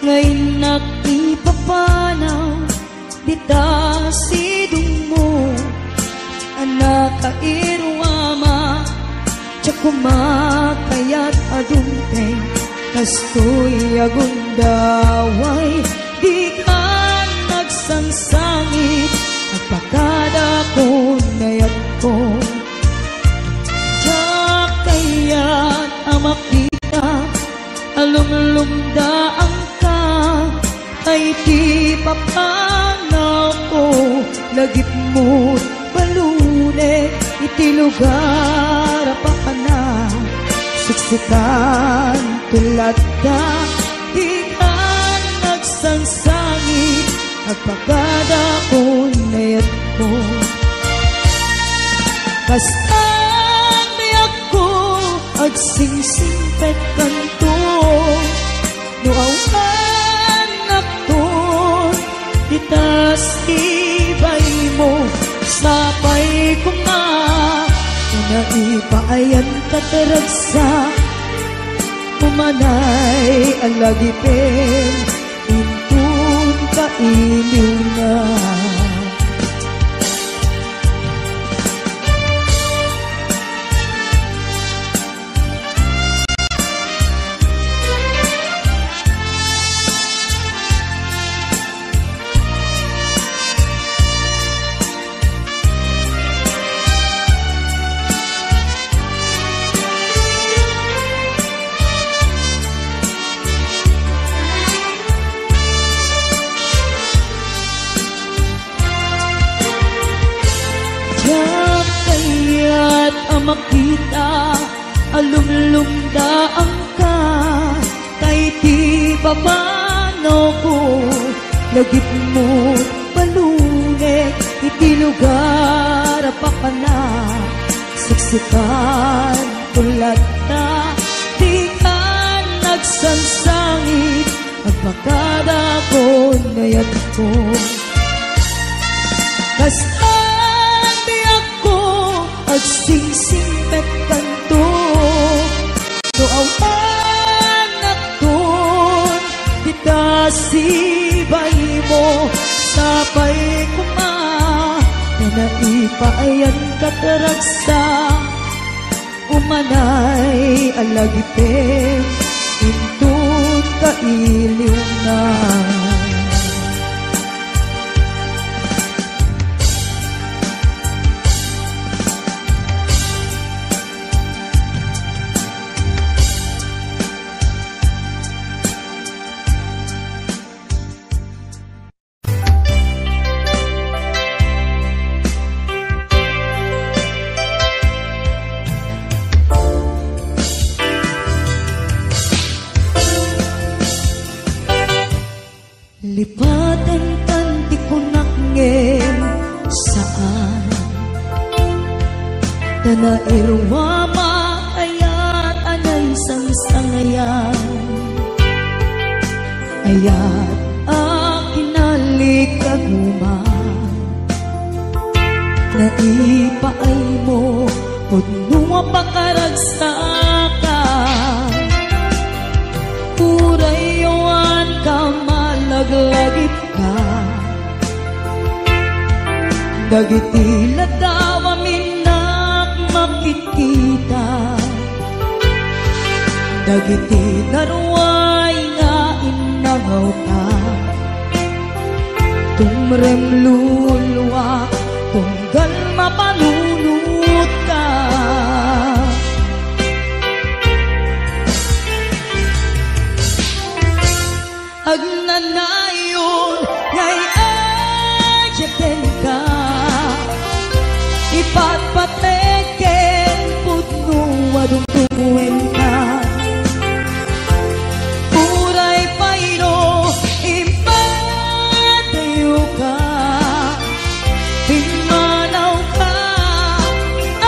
Ngayon nakipapanaw dita sidong mo anak kairwama tsak kumakayat adunteng kastoy agundaway di ka nagsangsangit nagpakada ko nayat ko tsak kayat amakita alumlumdaan ka ay di papanaw ko lagip mo balune iti lugar pa ka na siksikan tulad ka di ka nagsangsangit nagpagada ko nayat ko basta may ako agsingsingpet kanto nuawan nakton ditas ibay mo sapay ko nga naipayan kataragsa umanay ang lagipin intun kailiw na makita alumlumdaan ka kay di babano ko lagip mo balune iti lugar pa ka na siksikan tulad na di ka nagsansangit agpakada ko nayat ko basta agsingsingpet kanto nuawan nakton ditasibay mo sapay kuma na naipayan kataragsa umanay alagipin intun kailiw na lipatan tanti ko nakngem saan tanairwama ayat anay sangsangayan ayat akinalikaguman naipaay mo pudnunga pakaragsakan urayawan ka maglagit ka dagiti ladawa minak makikita dagiti narway nga inangaw ka tumrem lulwa tunggal mapanunot ka agnanayon ngay ajaten ka ipatpateken putno adungtungwen ka uray payro impatayo ka pimanaw ka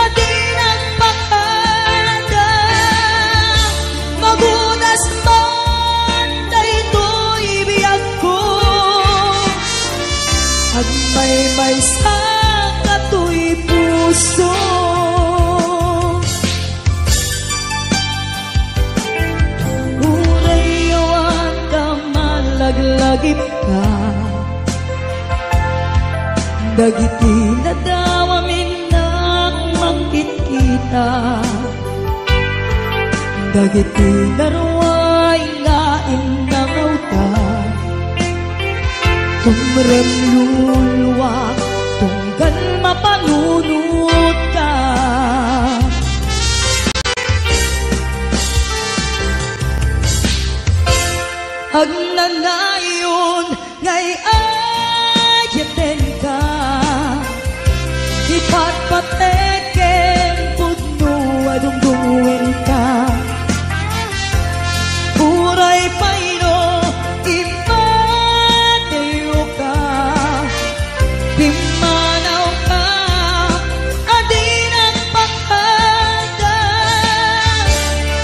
adi nagpakada magudas man daytoy biyag ko agmay sa katoy puso urayawan ka lagip ka. Dagiti na daw amin nang magkikita. Dagiti na ruway lain na ngauta. Tumrem lulwa tunggal mapanunod ka. Ang nanayon ngay ayaten ka. Ipatpateken pudno adungdungin ka. Uray payno imateo ka. Pimanaw ka adinang pakada.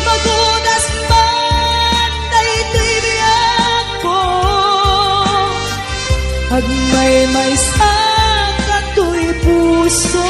Magudas man daytoy biyag ko. Agmay-may sa kato'y puso.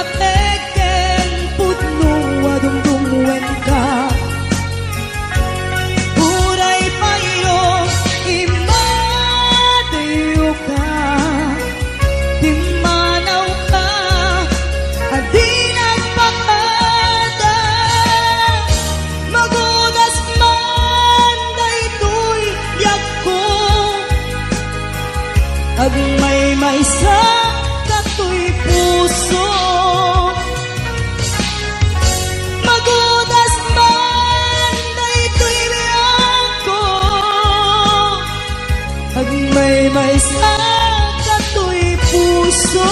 Ipatpateken pudno adungdungwen ka. Uray payo imadayo ka. Pimanaw ka adinang pakada. Magudas man daytoy biyag ko. Agmay-may sa kato'y puso. Magudas man daytoy biyag ko. Agmay-may sa kato'y puso.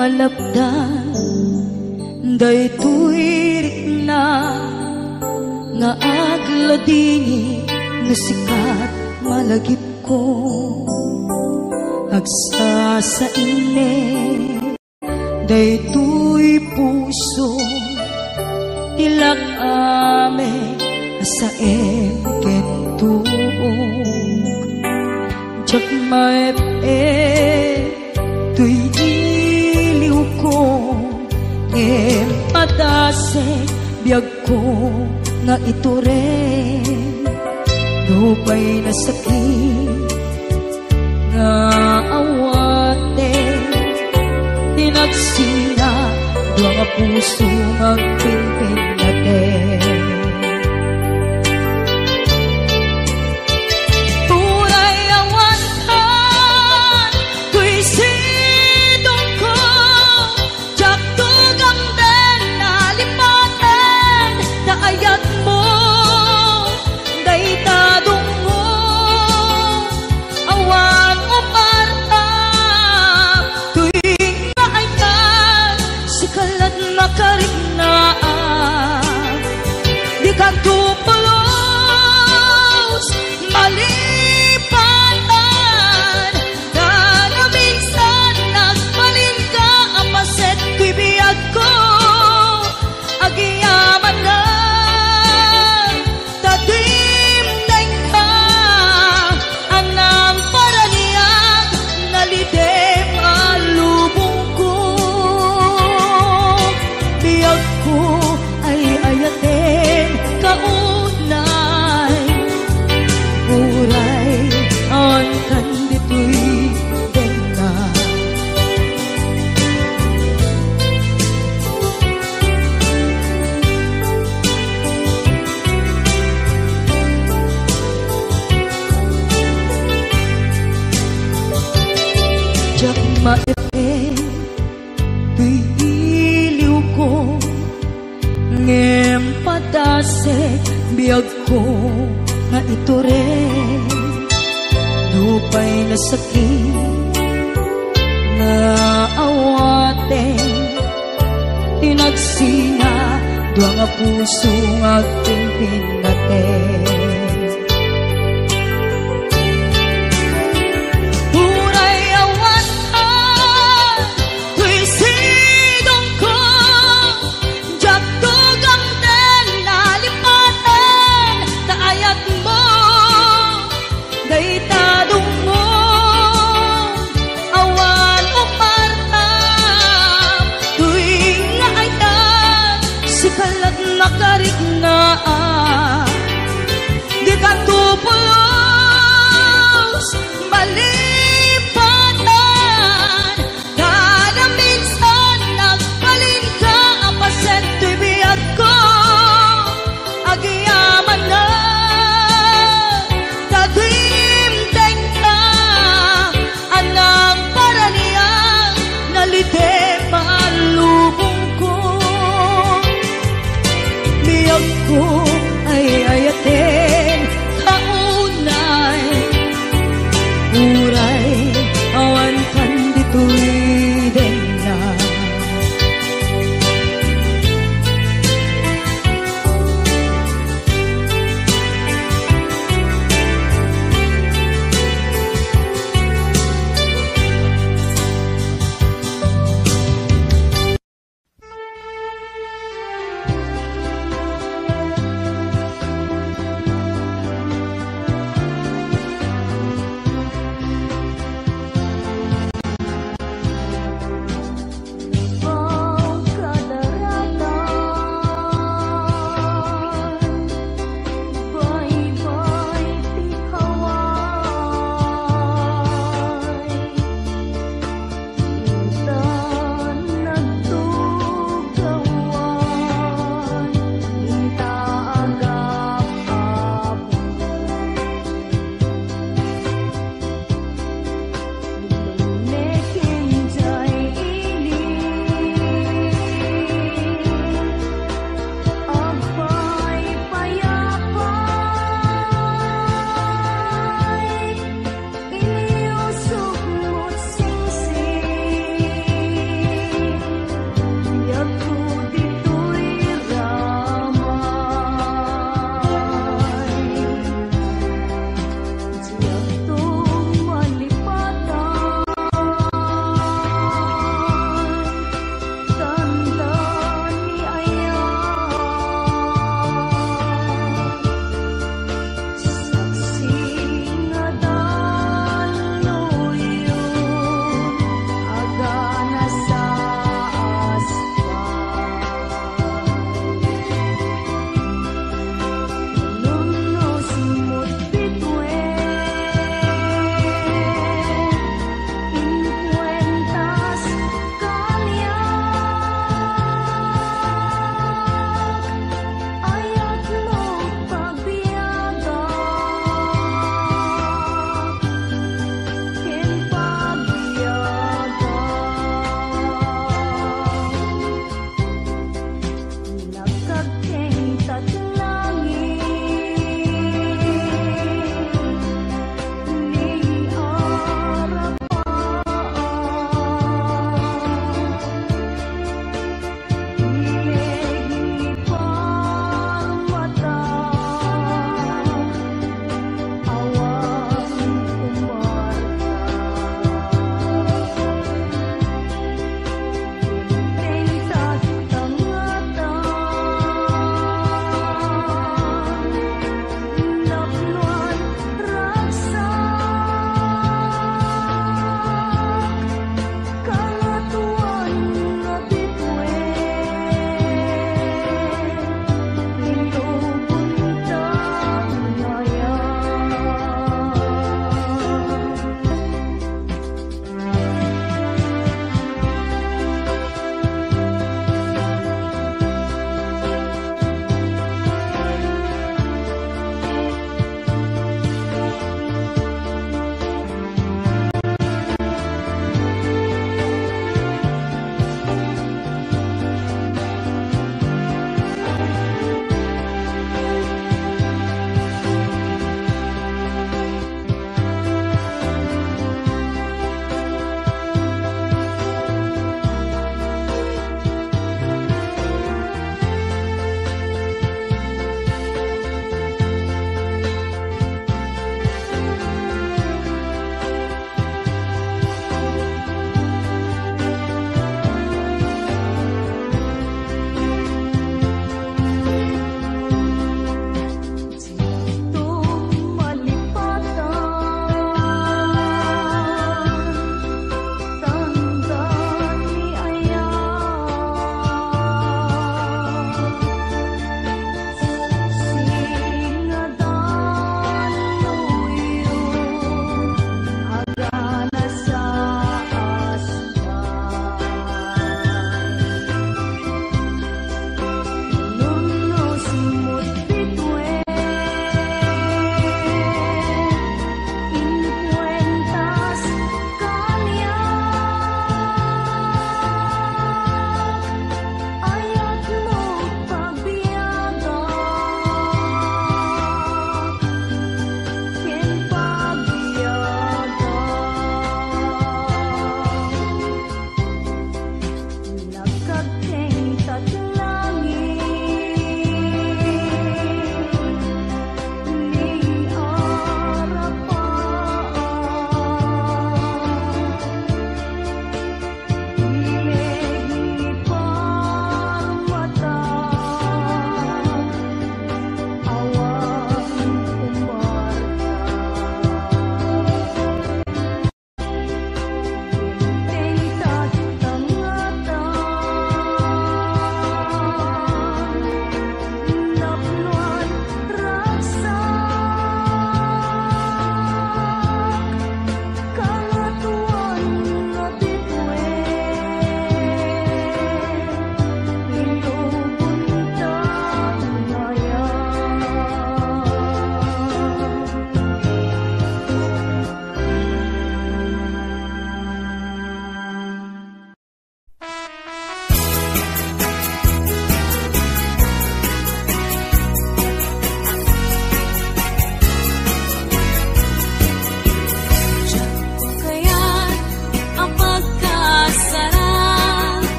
Malapdan daytoy rikna nga agladingi no sikat malagip ko. Agsa sa ine daytoy puso. Tilak ame sa emkentuog. Jak maep tuy ko padase biyag ko nga ito rin. Nupay na sakit nga awate. Tinagsina doang nga puso magpinpin natin. Turay awan ka tuy sidong ko. Ayat mo daytadong mo awan o parta tuwing maaykan sikalat makarigna tasik biyag ko nga ito rin lupay na sakit na awaten tinagsina dua nga puso nga aking pinaten. Nakarik na di ka tupulos malipatan kada minsan nagbalin ka ang pasento'y biyag ko agyaman na tagimteng na anang paraniyang nalite malubong ko biyag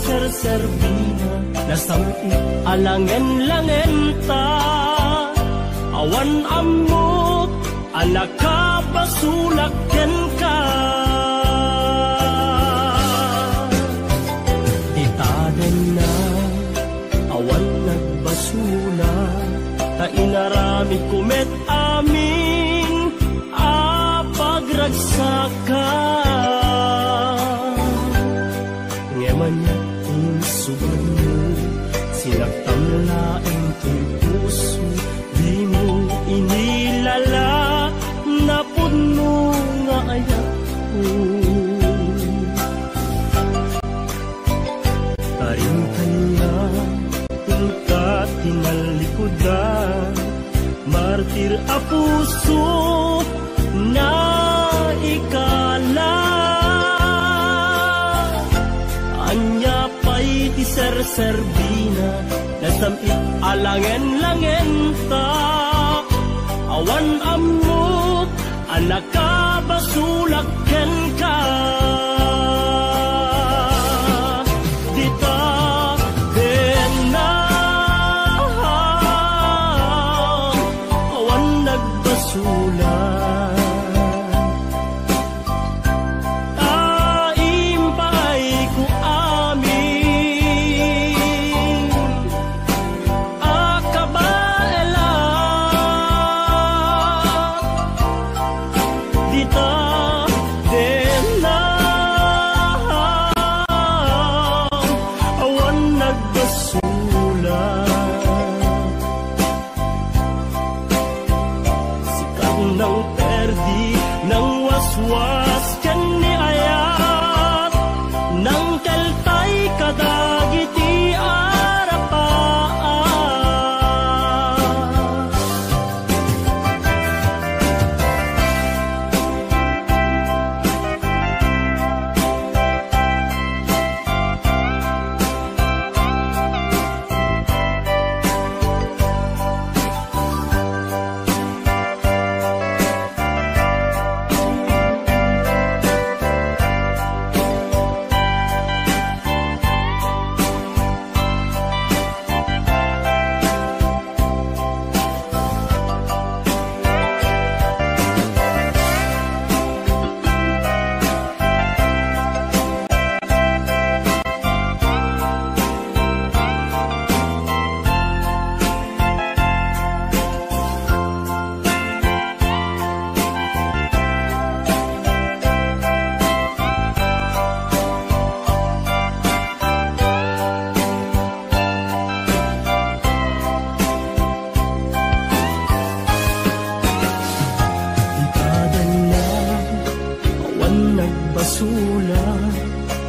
serserbina nasamit alangen-langen ta awan amot anak ka basulaken ka ditaden na awan nagbasula ta inarami kumet amin apagragsaka ngeman niya insuban mo sinagtamlaeng to'y puso di mo inilala na puno nga ayak ko taring kanya tingkat tinalikudan martir a puso na ikala anya pa'y ti serserbina nasamit alangen-langen ta awan amot anak ka basulaken ka dita kena awan nagbasulat was kani ayat nang kaltay kadagiti arapaan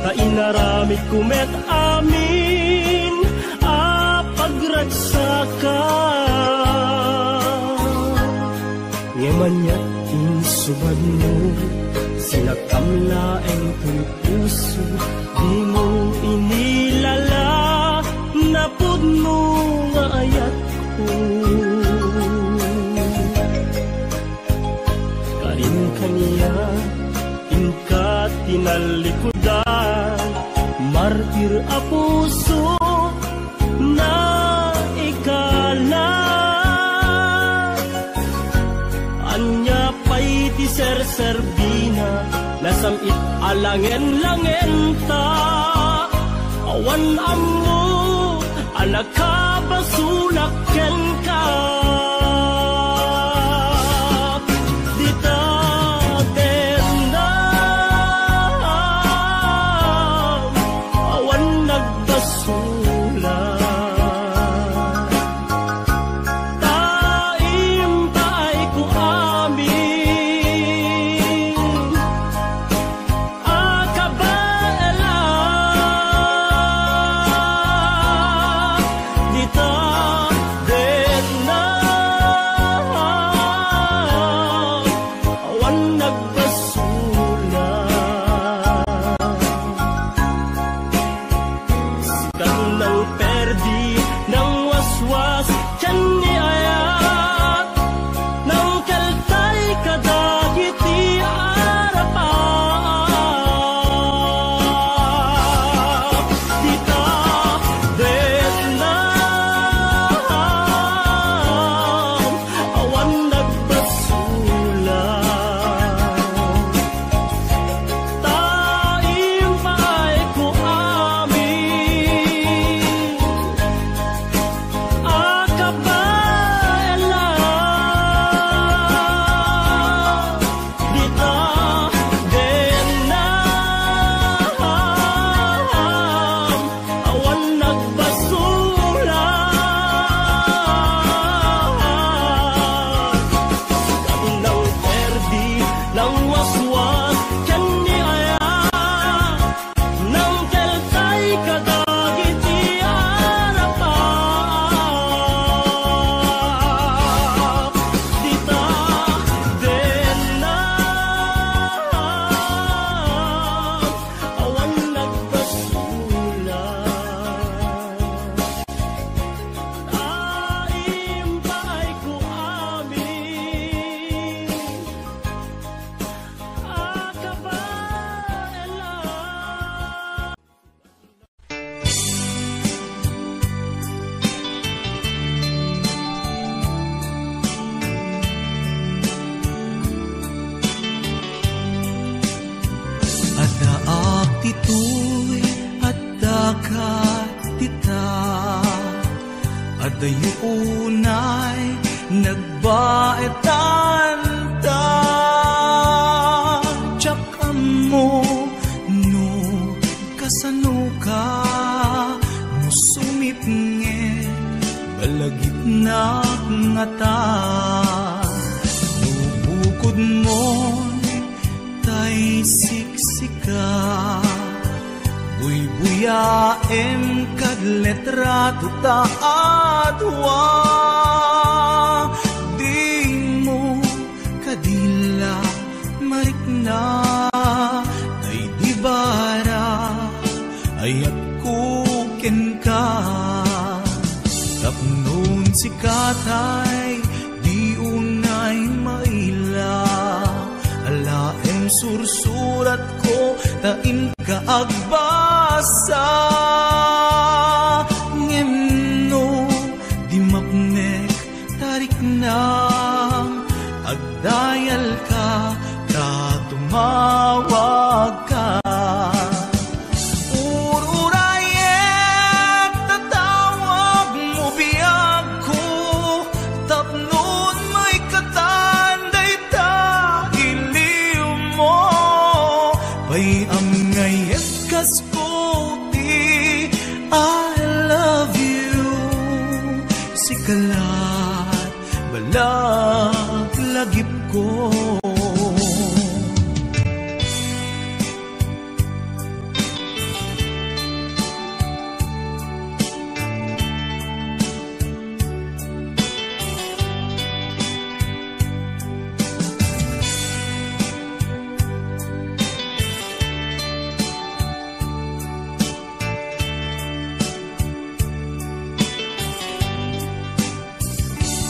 kainaramid kumet amin apagragsaka ngeman niya insuban mo sinagtamlaeng to'y puso di mo inilala na pudno nga ayat ko karin kaniya ingkat tinalikudan martir a puso na ikala anya pa'y ti serserbina nasamit alangen-langen ta awan ammo anak ka basulaken ka Dita, then na ditoy at dagat tita, at dayunay nagbaetan ta. Tsak mo no kasano ka, no sumipnge balagit na nga ta. No bukod mo tay siksika, buy-buyaem kad letrato ta adwa. Di mo kadila marikna, ay di bara ayat kuken ka. Tapnon si katay di unay maila, alaem sursurat ko tain ka agbasa. Ngemno di mapnek tarik na, agdayal ka ka tumawag ka. Ururayet tatawag mo biyag ko, tapnon may katanday ta iliw mo. Bayam ngayet kasputi, I love you. Sikalat balag lagip ko.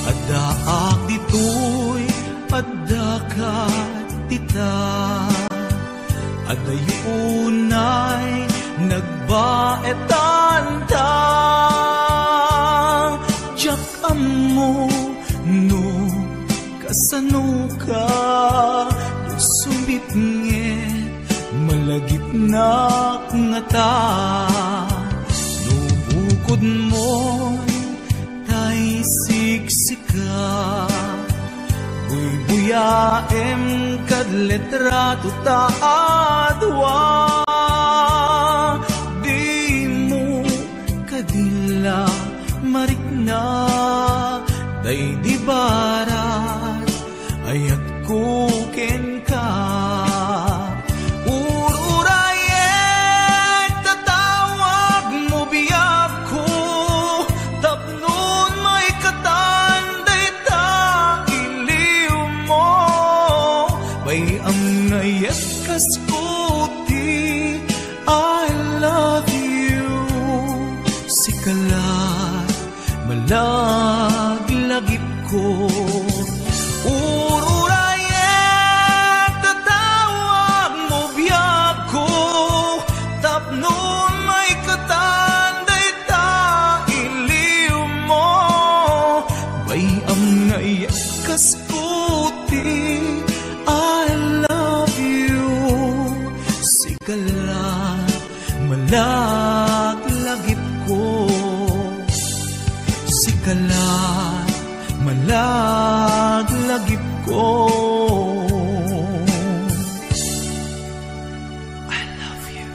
Adaak ditoy adakat tita, adayunay nagbaetan ta. Tiyak mo no kasano ka, no sumipnget malagip na nga ta. No bukod mo tay siksika, buy-buyaem kad letrato ta adwa. Di mo kadila marikna, day di barat ayat kuken ka. Ururayet tatawag mo biyag ko, tapnon may katanday ta iliw mo. Bayam ngayet kasputi, I love you. Sikalat malaglagip ko. Ururayet tatawag mo biyag ko, tapnon may katanday ta iliw mo. Bayam ngayet kasputi, I love you. Sikalat malaglagip ko. Sikalat malaglagip ko. I love you.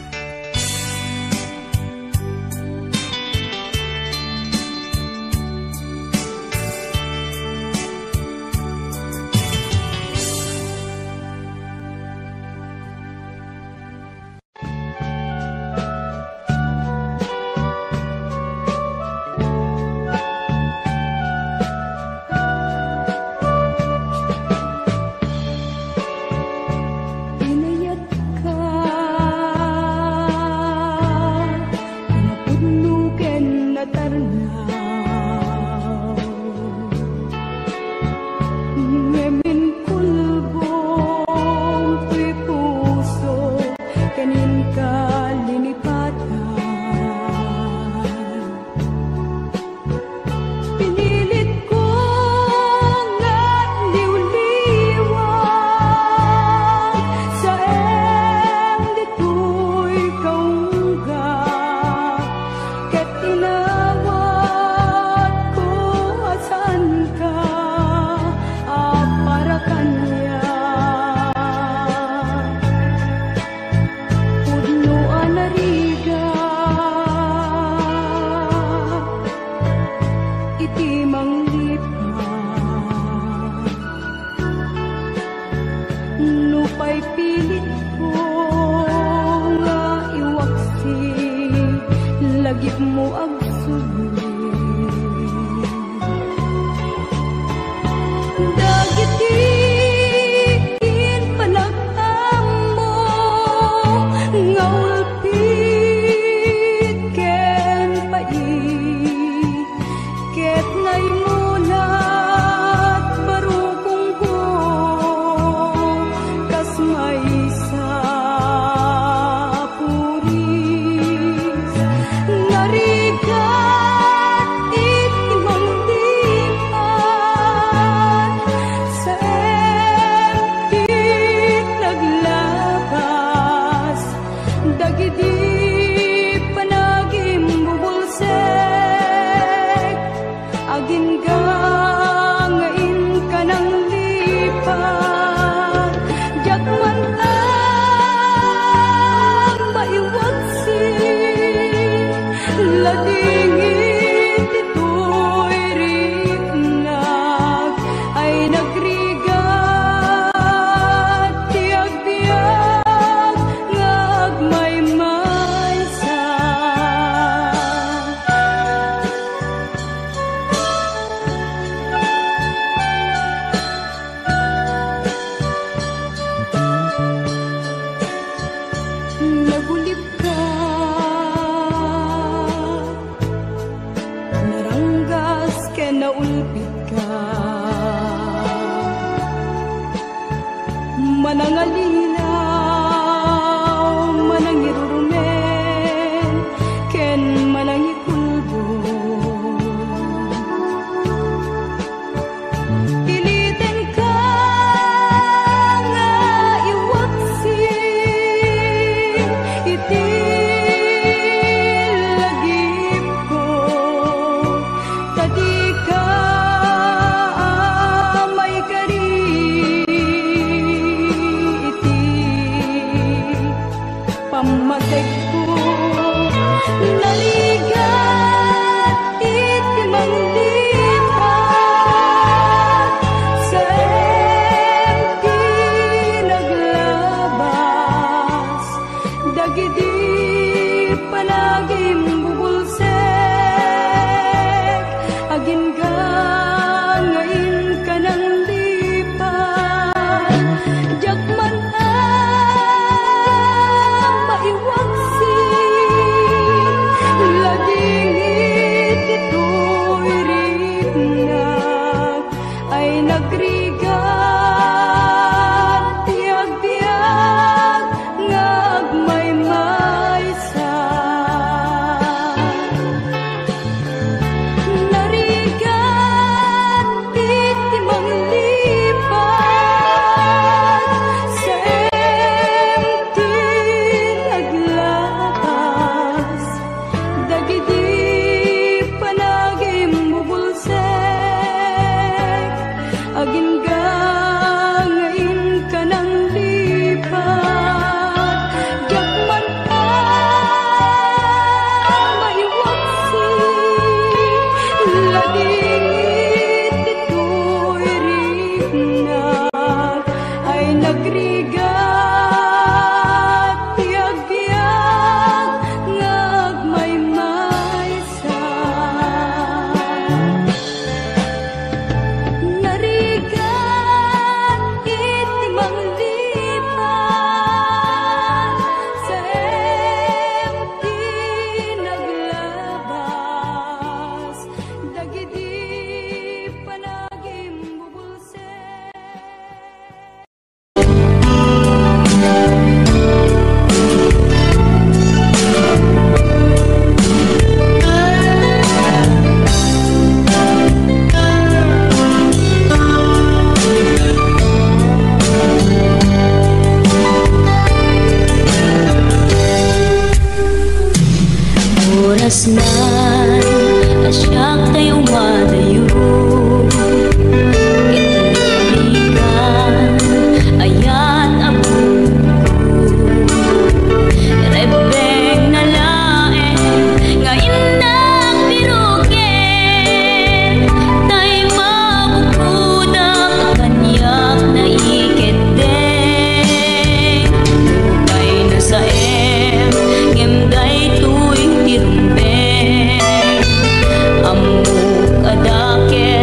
dagiti panagim bubulsek, agin gangain ka ng lipat, jagman lang maiwagsi, ladingit ito'y riknag, ay nagrigat, tiag-biag, ngagmay-maysa. Nagulip ka, naranggas ke naulpit ka, manangalilaw, manangirurumen, ken manangikulbo. Piliten ka nga iwaksi, iti lagip ko, tadi ka may kari, iti pamatek ko, naligat iti manglipat, sa empty naglabas, dagiti panagim bubulsek, agin gangain ka ng lipat, jagman ang maiwaksi, ladingit ito'y riknag, ay nagrigat, tiag-biag, ngagmay-maysa. Narigat iti manglipat, sa empty naglabas, dagiti panagim bubulsek, agin gangain ka ng lipat, jagman ang maiwaksi, ladingit ito'y riknag, ay nagrigat, tiag-biag, ngagmay-maysa. Narigat iti manglipat, sa empty naglabas, dagiti panagim bubulsek. Oras na asyak tayo madayo, itaniligan ayat ako, rebeng na lae ngayon nang birugen, tay mabukudak kanyak na iketeng, kay nasa ngimday tuwing tirumbeng, amuk adake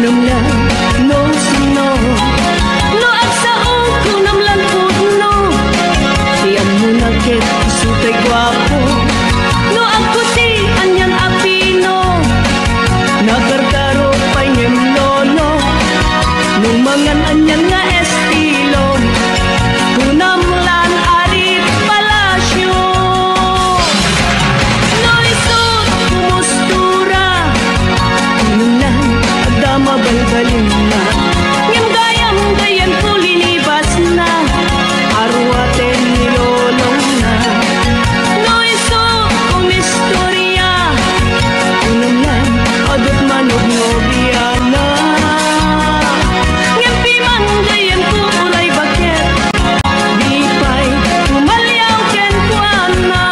kunam lang no sino no agsaong kunam lang putno siyan mo nagket isutay gwapo no agputi anyang apino nagargaro pa'y ngemlono nung mangan anyang nga estilo kunam lan arit palasyo no isut kumustura kunam lang agdama balbalin na ngem gayam gayan kulinibas na arwaten nilolong na no isut kumistorya kunam lang adot manog nobiana ngem piman gayan kulay bakit di pa'y tumalyaw ken kuana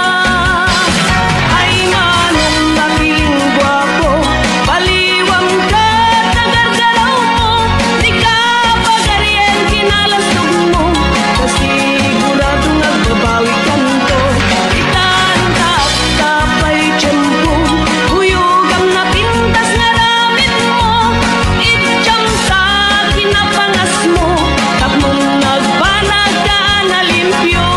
ay manong nakiling gwapo baliwang ka tagargalaw mo di ka pagaryen kinalastog mo kasigurado nagbabawi kanto itan tapay tiyempo huyugam na pintas na ramit mo itjam sa kinapangas mo tapmong nagbanag ka na limpyo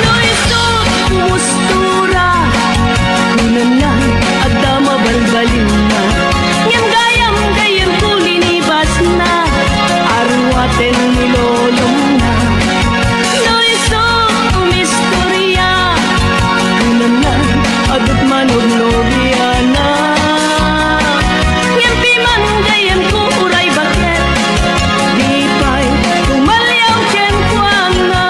no isut kumustura kunam lang agdama balbalin na ngem gayam gayan kulinibas na arwaten nilolong na no isut kumistorya kunam lang adot manog nobiana ngem piman gayan kuray bakit di pa'y tumalyaw ken kuana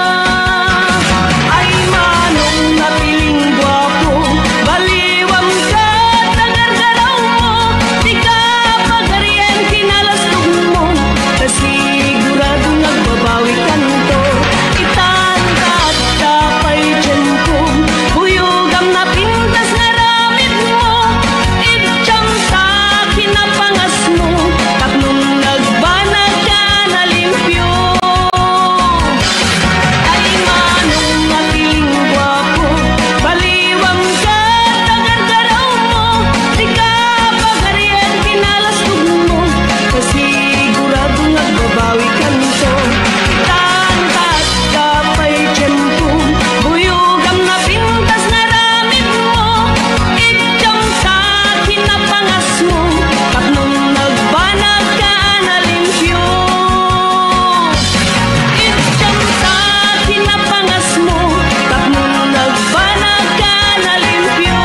ay manong napiling gwapo baliwang ka tagargalaw mo di ka pagaryen kinalastog mo kasigurado nagbabawi kanto itan tapay tiyempo huyugam na pintas na ramit mo itjam sa kinapangas mo tapnong nagbanag ka na limpyo ay manong napiling gwapo baliwang ka tagargalaw mo di ka pagaryen kinalastog mo kasigurado nagbabawi kanto itan tapay tiyempo huyugam na pintas na ramit mo itjam sa kinapangas mo tapnong nagbanag ka na limpyo itjam sa kinapangas mo tapnong nagbanag ka na limpyo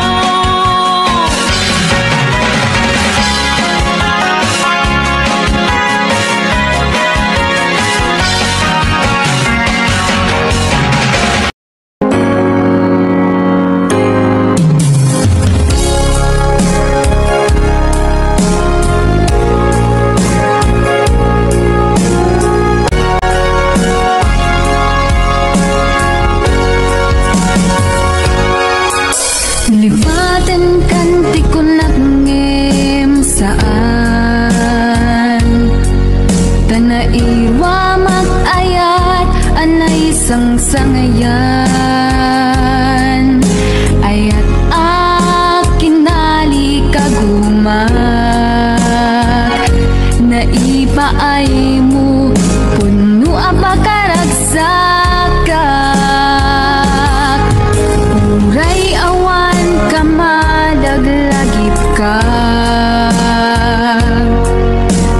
Liwatan kan di ko nagngem saan Tanaiwa mag-ayat anay isang sangayan Ayat akinali kagumak Naipaay mo puno apakaragsak Uray awan ka madaglagip ka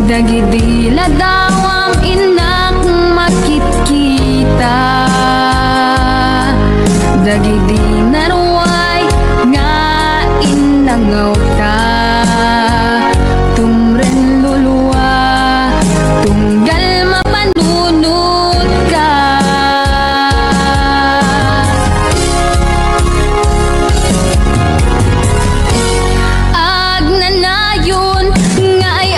Dagidila daw ang inak makit-kita Dagidi naruay nga inangaw ta Tumren luluwa tunggal mapanunod ka Agnanayon nga ay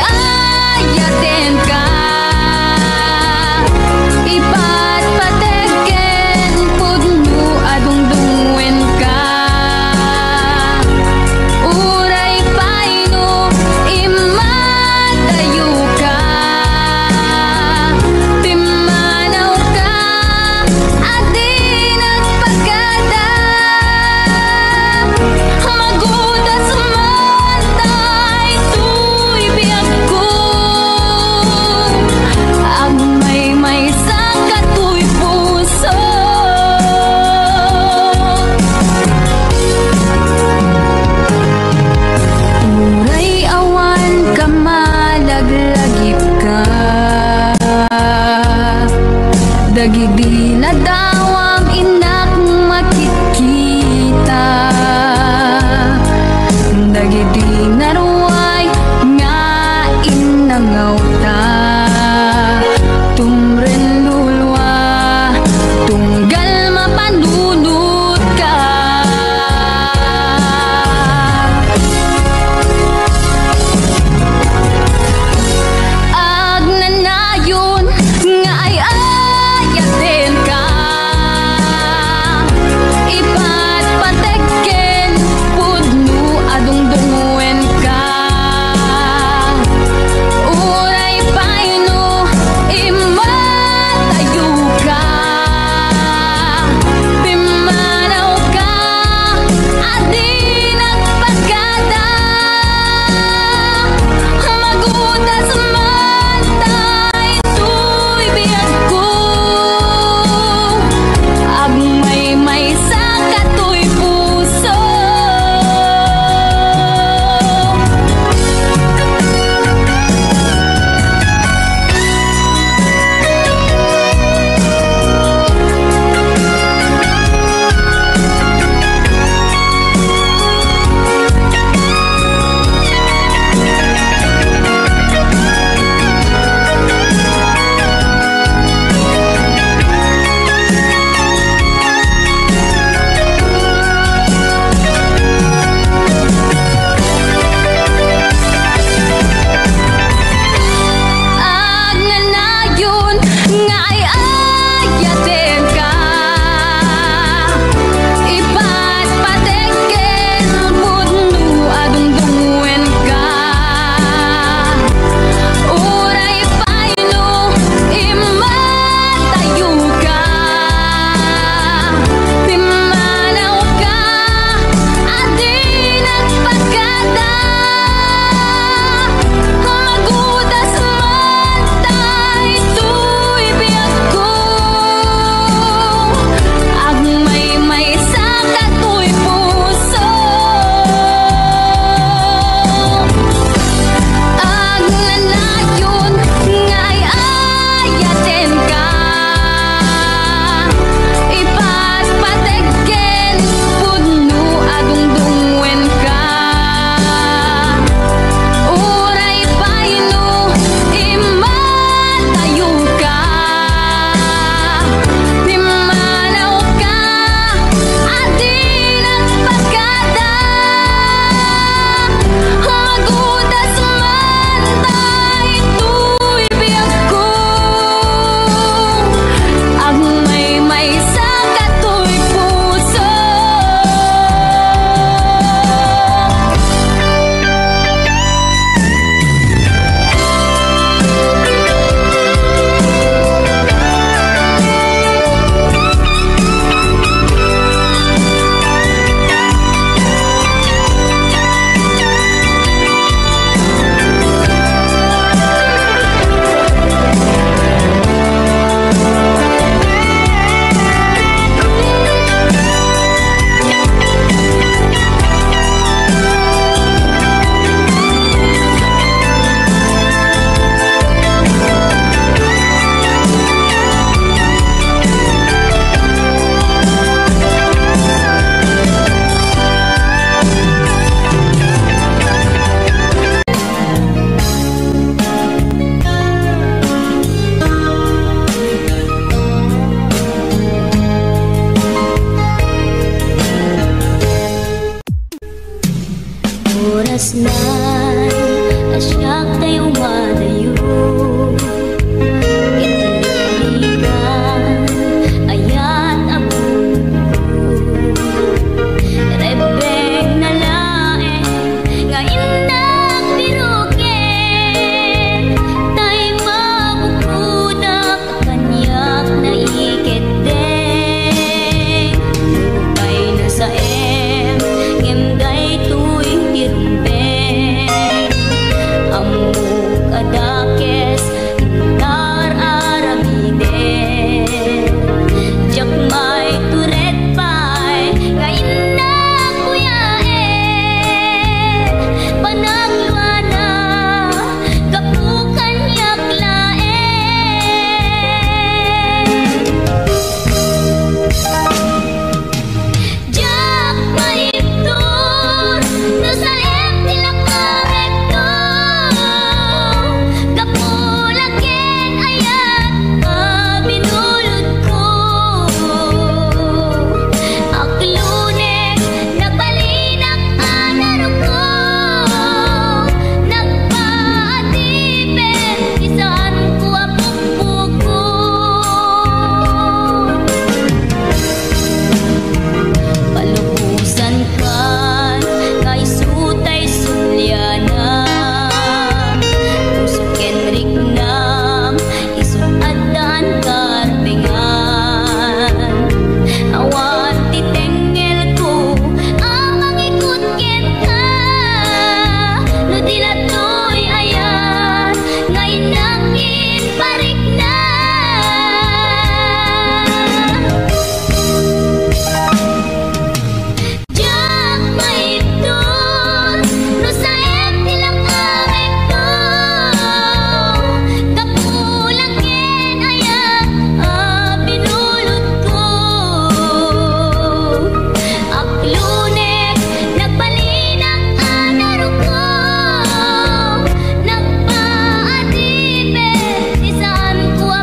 Saan ko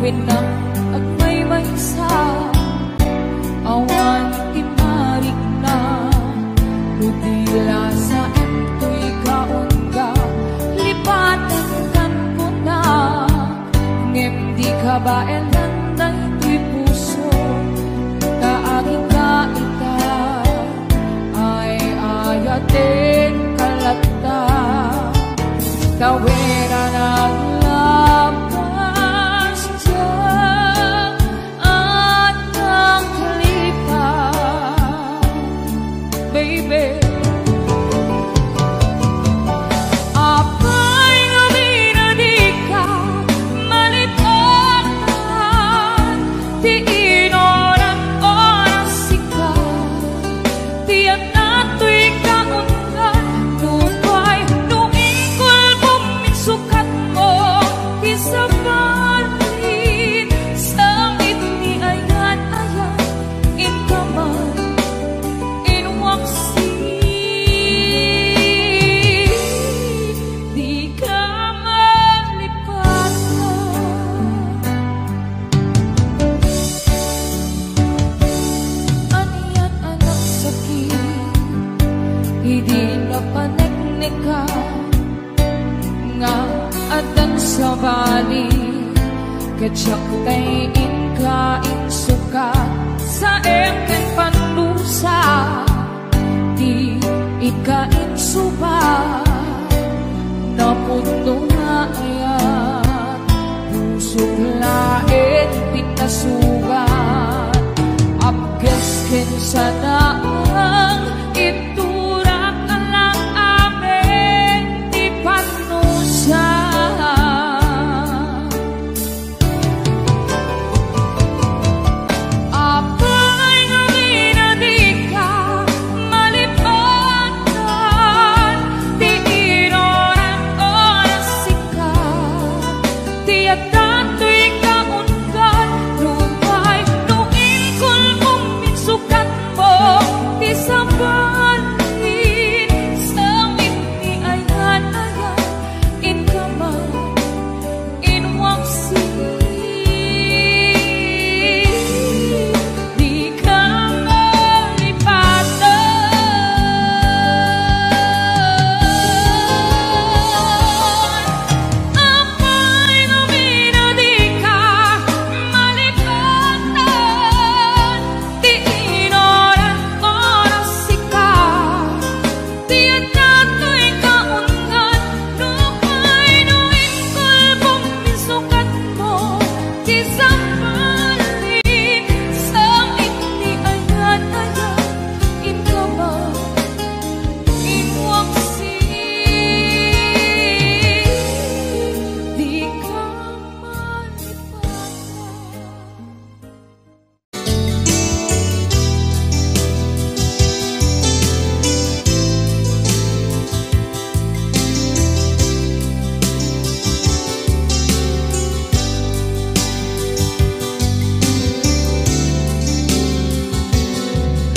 winang agmay-maysa awan imarik na udila sa ento'y kaunga lipatan kan mo na ngem di ka ba elanday to'y puso kaaging kaita ay ayatin kalata kawera ng lapas dyan at ng kalipan baby apay gabi na di ka malipatan di inoran oras sika tiyan nato'y kaungan lupay nuingkol buminsukat mo isabalin sangit ni ayan-ayan inkaman inwaksi di ka malipatan aniyan anak sakit hindi na panegnika nga adan sa bali kadyak tay inkain sukat sa eken panlusa di ikain suba na puno nga ayan pusok lain pinasugat apgas ken sa daang iturak na lang amin di panusa apay gabi na di ka malipatan di inoran oras sika tiyak dato'y kaungan lupay nuingkol buminsukat mo di sabalin sangit ni ayan-ayan inkaman inwaksi di ka malipatan apay gabi na di ka malipatan di inoran oras sika tiyan nato'y kaungan lupay nuingkol buminsukat mo di sabalin sangit ni ayan-ayan inkaman inwaksi di ka malipatan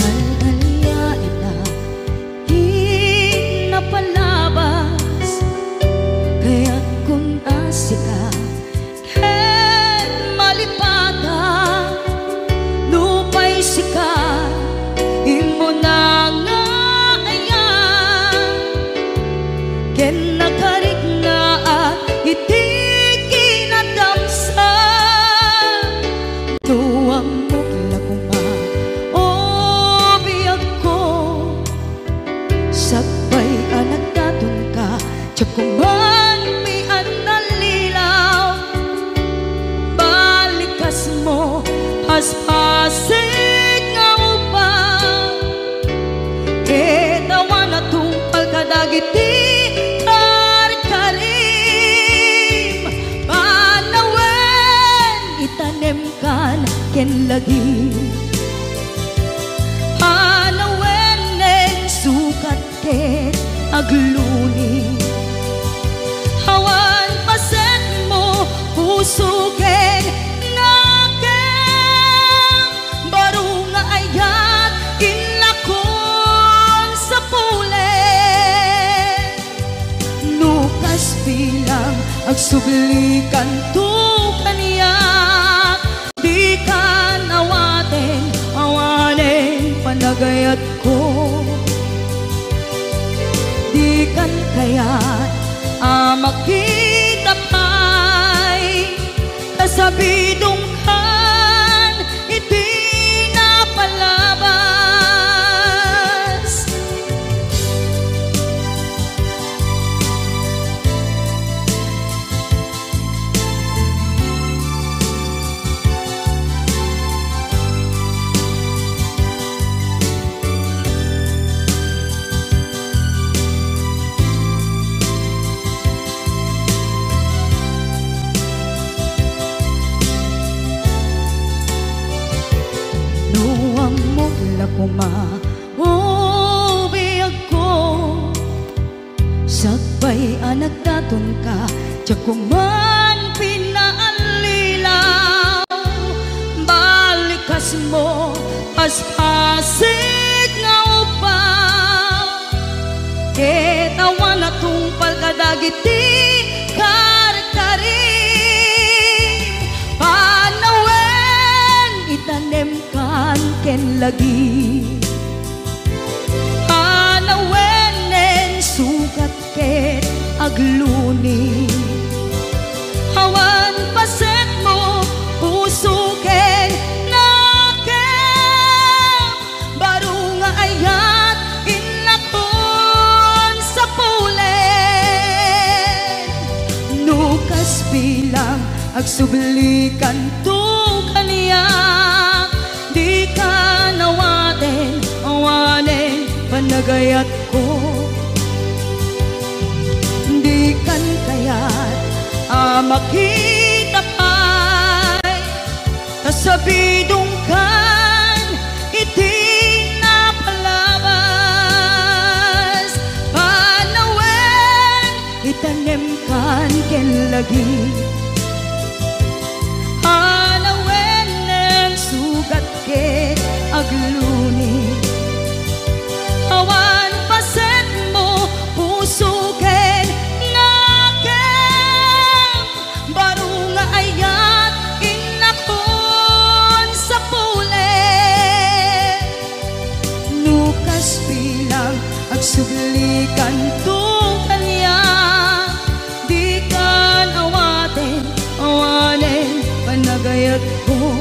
Alalayain na hinapalabas kaya't kung asika ken malipatan lupay sika imo na nga ayan ken nagarik na at iti kinadamsa tuwang mo kilakuma o biyag ko sakbay anak datun ka tsakuman mi analilaw balikas mo paspasig nga upang ketawa na tungpal kadagiti karim panawen itanem kan ken lagi panawen neng sukat ken agluni hawan pasen mo puso ken ngakem baru nga ayat inlakon sa pule Lukas bilang ag agsublikan to kaniyak, di ka nawaten awanen panagayat ko. Di kan kayat makita pa'y kasabidong kan iti napalabas. Biyag ko sabay anak daton ka, tiyak ko man pinaallilaw. Balikas mo paspasig nga upaw, ketawan na tungpal kadagiti karkari. Panawen itanem kan ken lagi, panawenen sukat ket agluni. Awan paset mo puso ken nakem, baru nga ayat inakon sa pulen. Nukas bilang agsublikan to kaniyak, di ka nawaten awanen panagayat ko. Di kan kayat makita pa'y kasabidong kan iti napalabas. Panawen itanem kan ken lagi, panawenen sugat ket agluni. Awan paset mo puso ken nakem, baru nga ayat inakon sa pulen. Nukas bilang agsublikan to kaniyak, di ka nawaten awanen panagayat ko.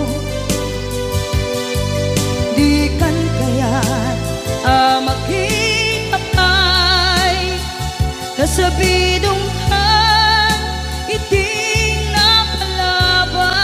Di kan kayat makita pa'y kasabidong kan iti napalabas.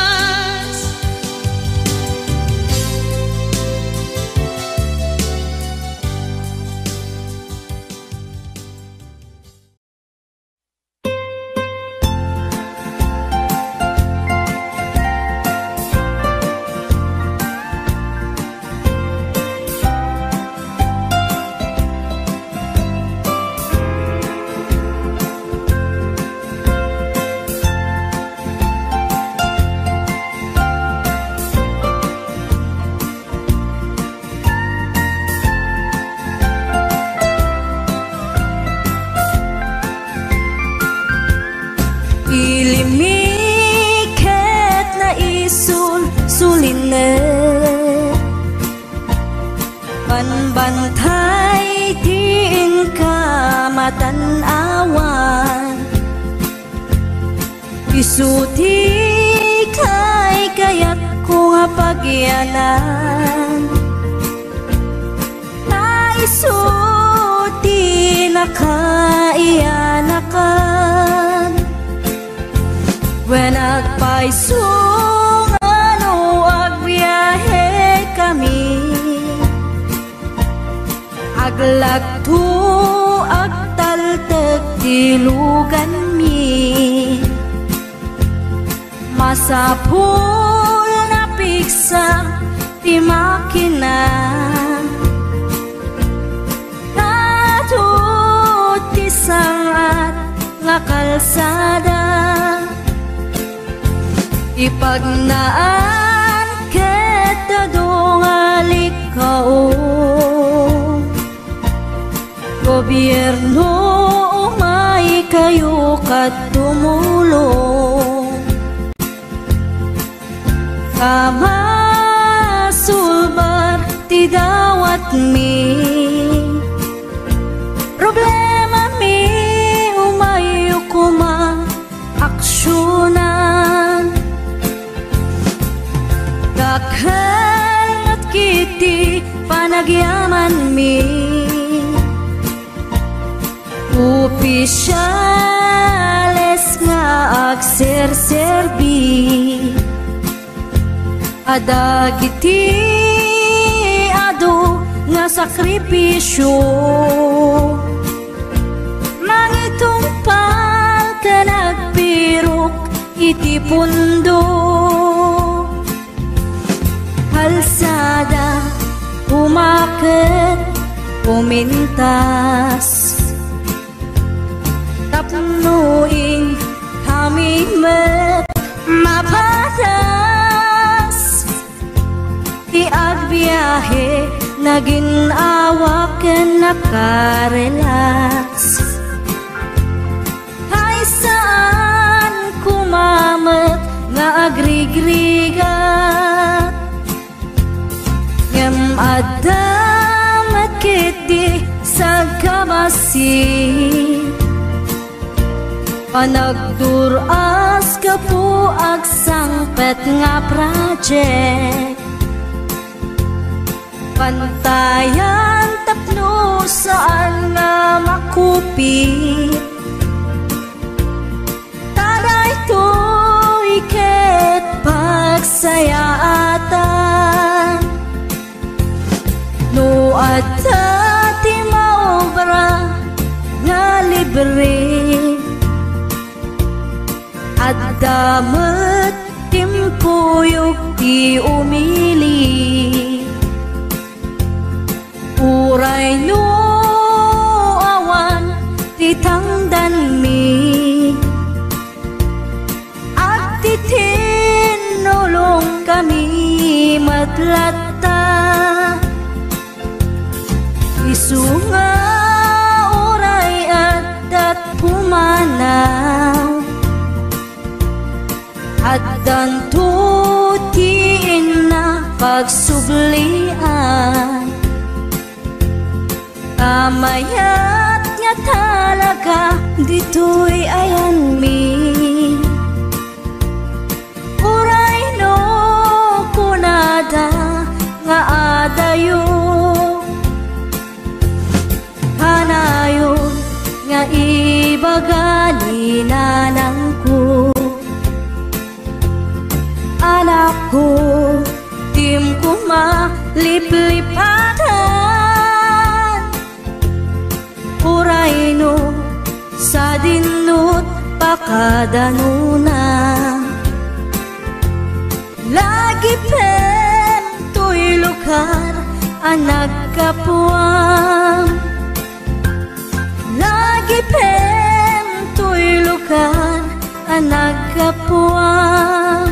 Ilimiket na sulinet, panbantay din ka matanawan. Isuti kay kayat ko nga pagyanan, naisuti na kaiyanakan. When agpaisong ano agbiyahe kami, aglagto agtaltag dilugan mi. Masapul na piksa ti makina, natut ti sangat nga kalsada. Ipagnaan kita dongalik kao, gobyerno umay kayo kat tumulong. Daghan at kiti panagyaman mi opisyales nga agserserbi adagiti ado nga sakripisyo mangitumpal ka nagpirok iti pundo halsada umaket umintas tapnuin kami met mapatas di agbiyahe naging awak nakarelax ay saan kumamet nga agrigrigat ngem adamat kiti sa kabasi panagduras ka po agsangpet nga project pantayan tapno saan nga makupi taray to iket pagsayaatan no adta ti maobra nga libre at damat timpuyog ti umili uray no awan ti tangdan mi at ti tinulong kami matlatta isunga uray at pumanaw at dantutiin na pagsublian kamayat nga talaga dito'y ayan mi uray no kunada nga adayo hanayon nga ibagani nanang ko anak ko tim ko maliplipatan uray no sa dinut pakadanuna lagi pen to'y lugar ang nagkapuam lagi pen to'y lugar ang nagkapuam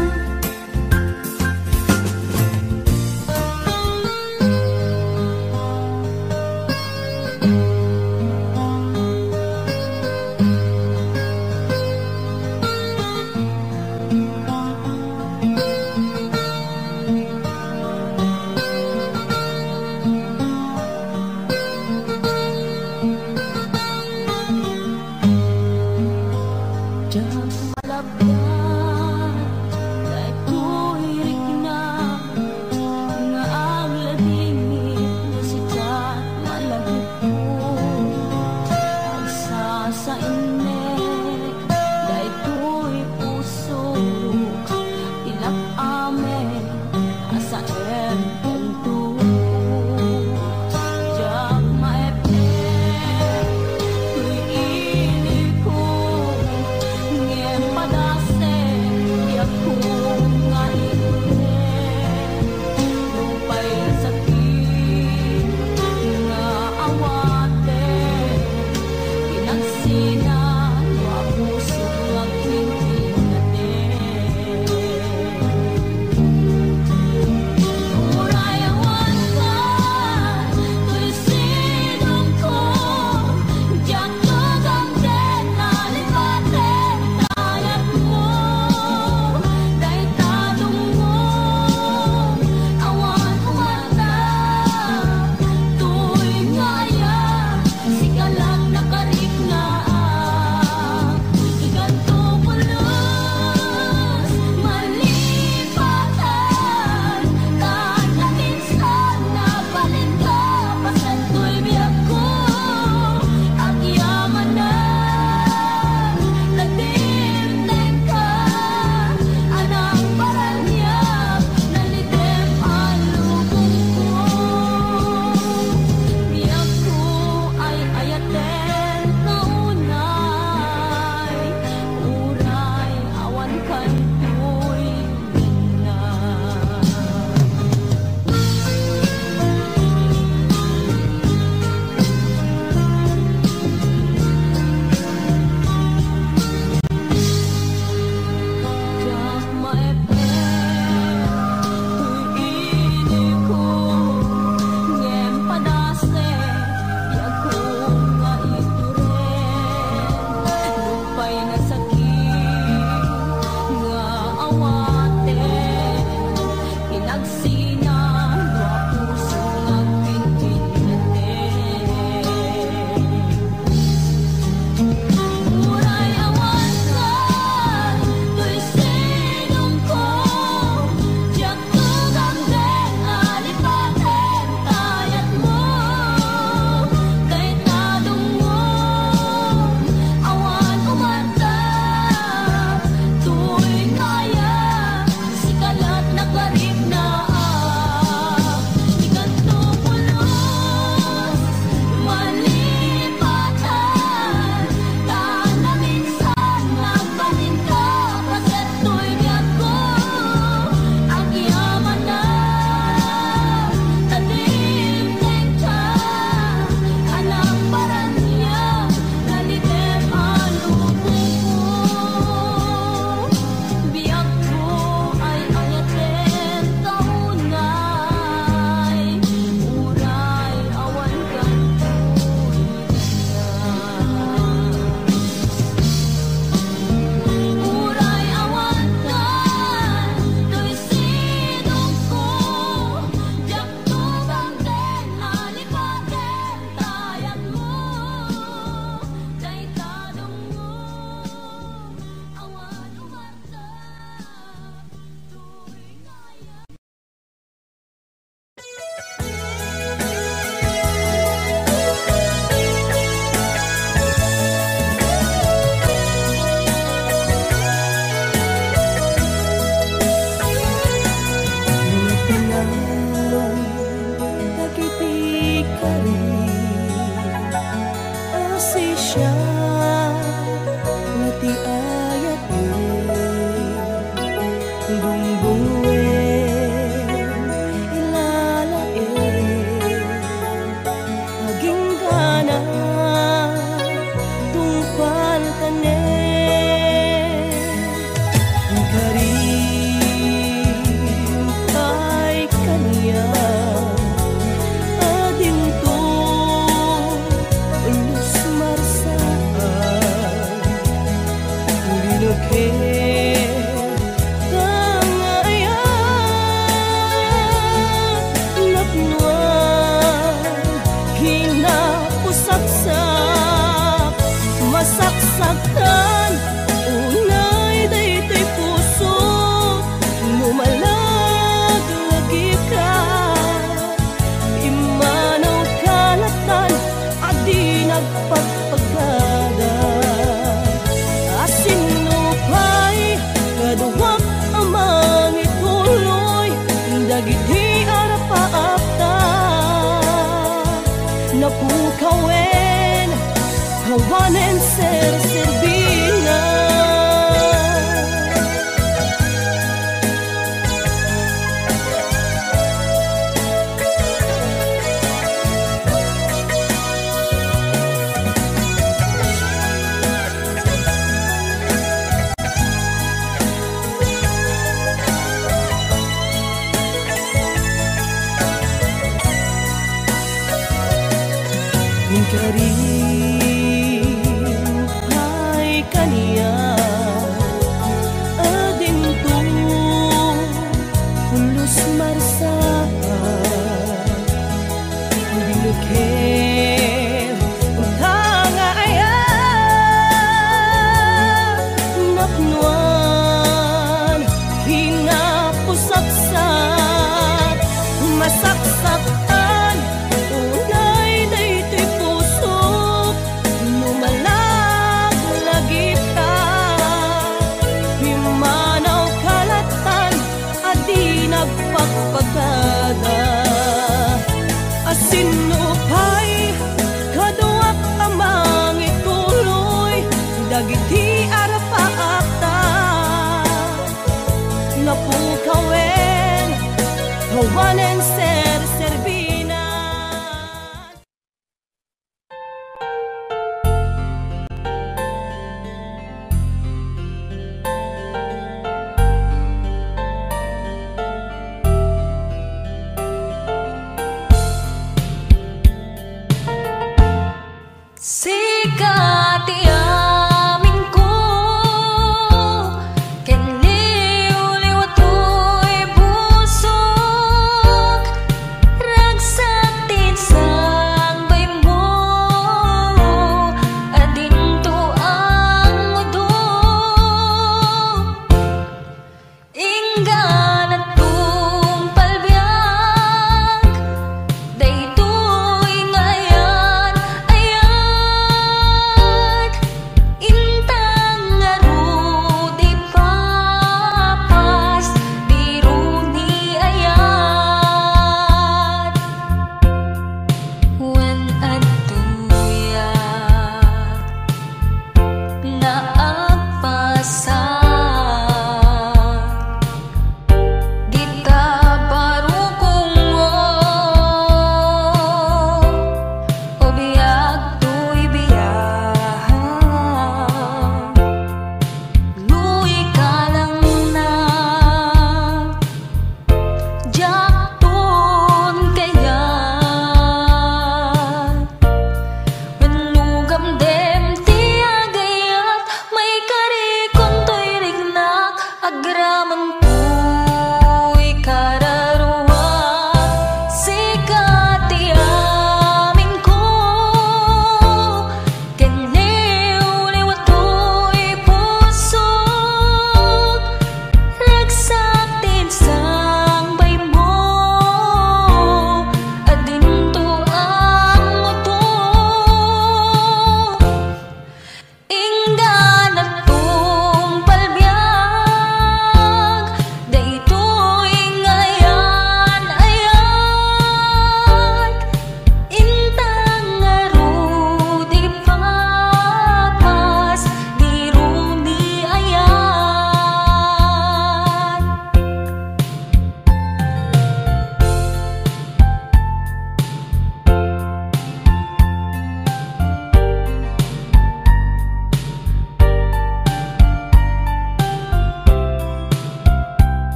Sikat amingku ken liw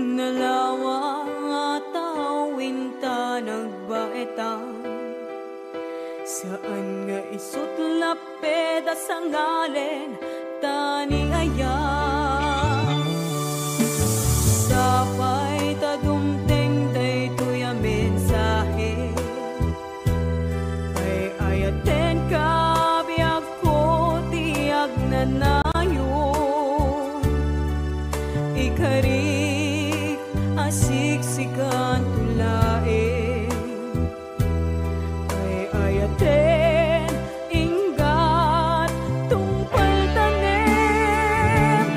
Nalawa tawin ta nagbaetang saan nga isut lapeda sa ngalen tani aya sapay ta dumteng daytoy a mensahe ay ayaten ka biag ko tiag nanayo ikari siksikan tulain ay ayaten inggat tungpal tanem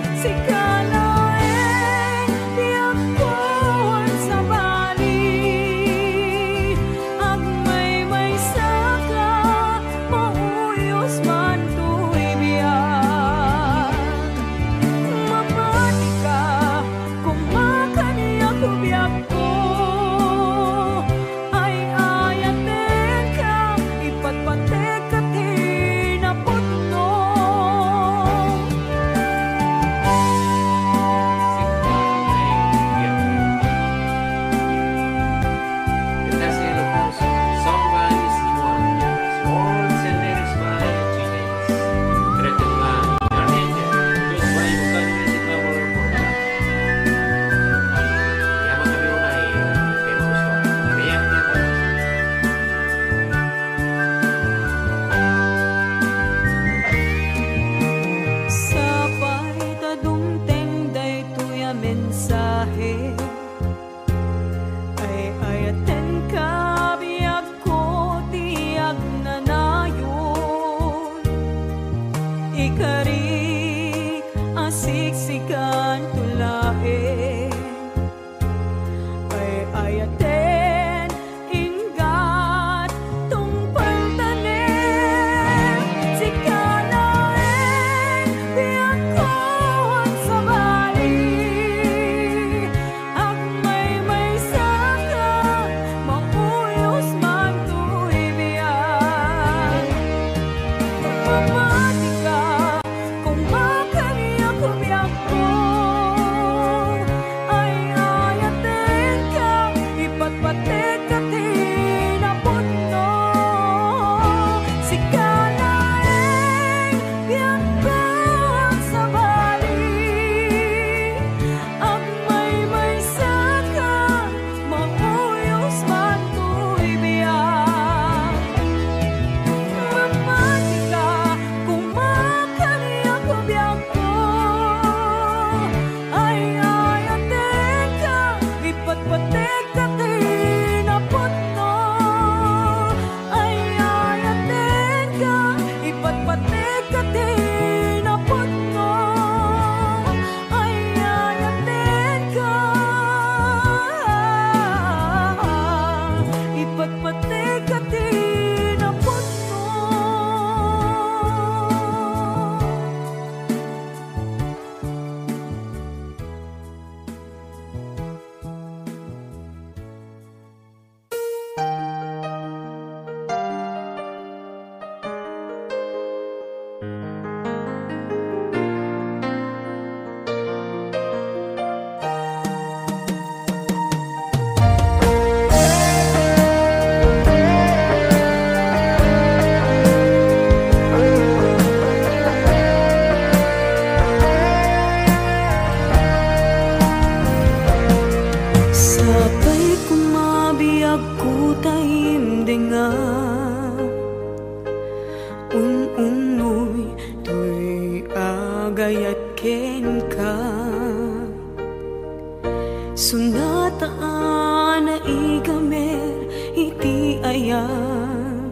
Sunataan na igamer iti ayat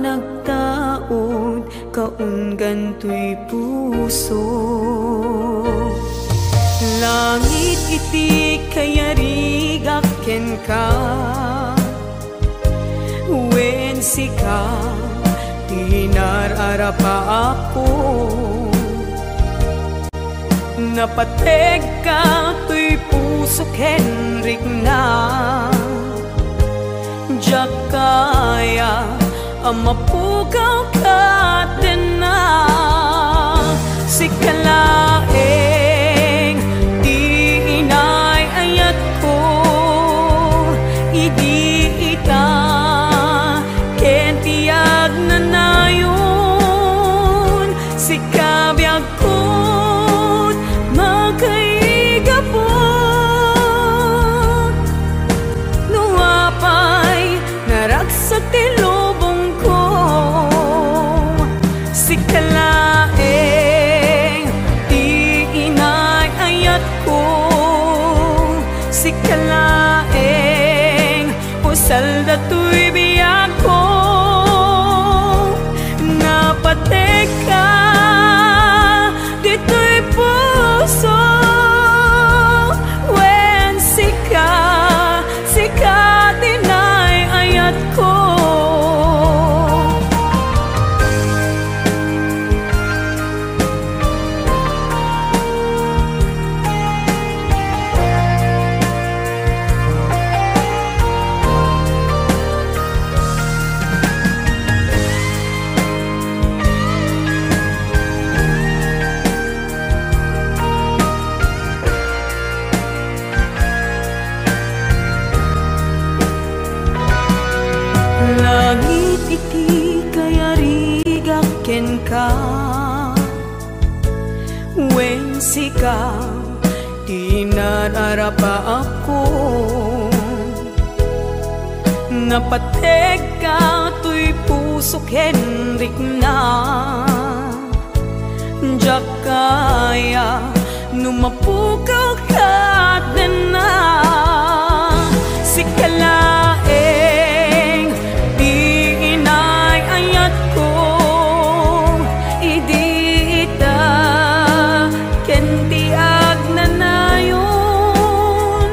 nagtaod kaun gantoy puso. Langit iti kayarigak ken ka, wen sika tinararapa ako. Napateg ka tuy puso Henrik na jak kaya amapukaw ka din na sikalaeng di inay ayat ko idi ita ken tiyag na nayon sikabiyag ko sa tilubong ko sikalaeng di inay ayat ko sikalaeng pusal datoy biyag ko napatek ka dito'y puso wen sika dinay ayat ko. Langit iti kayarigak ken ka, wen sika tinararapa ako. Napateg ka tuy puso Henrik na jak kaya numapukaw ka din na sikalaeng di inay ayat ko idi ita ken tiag na nayon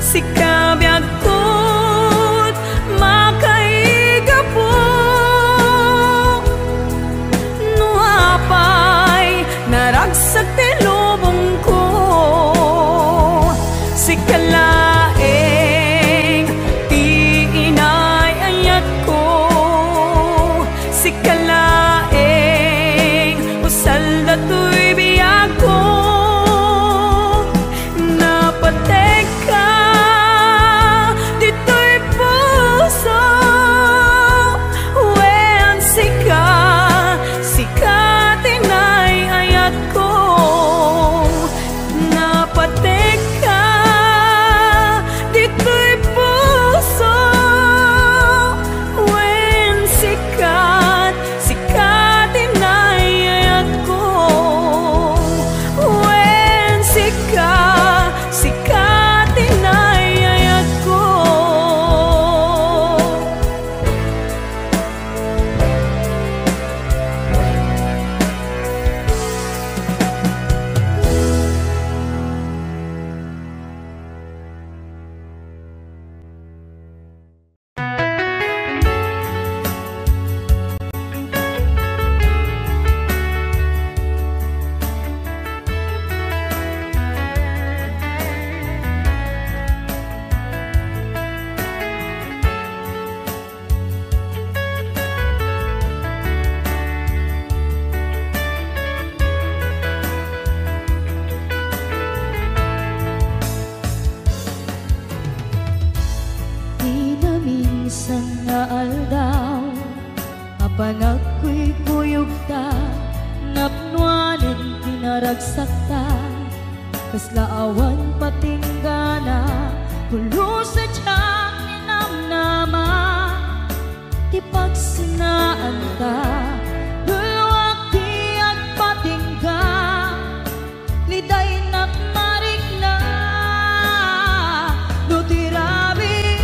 sikabiyag ko't makaigapo no apay naragsak tilubong ko sikala Bisan nga aldaw apanag ko'y kuyog ta napnuanin pinaragsak ta kasla awan patinggana pulo sa tiyang ninamnama ti pagsinaan ta dulwak ti at patingga liday nakmarik na no tirabi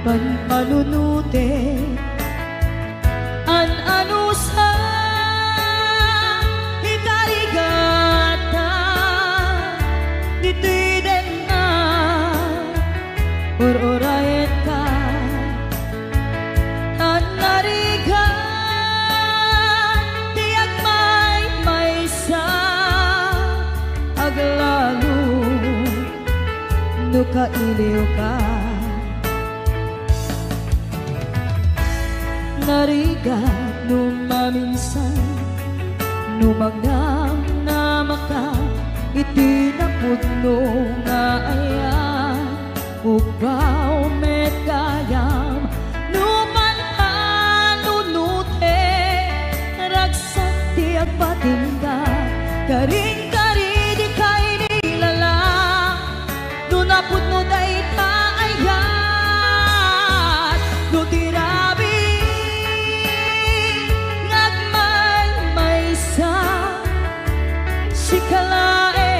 panpanunute an-ano sa ikarigata dito'y din na or-orayan ka an-narigan tiyak may sa aglalo no kailiw ka narigat numaminsan numagnam na maka itinapudno nga ayan ubaw met kayam numan panunute ragsak tiyak patingga karing-kari di kay nilala nunapudno day taayat nutirabi kalae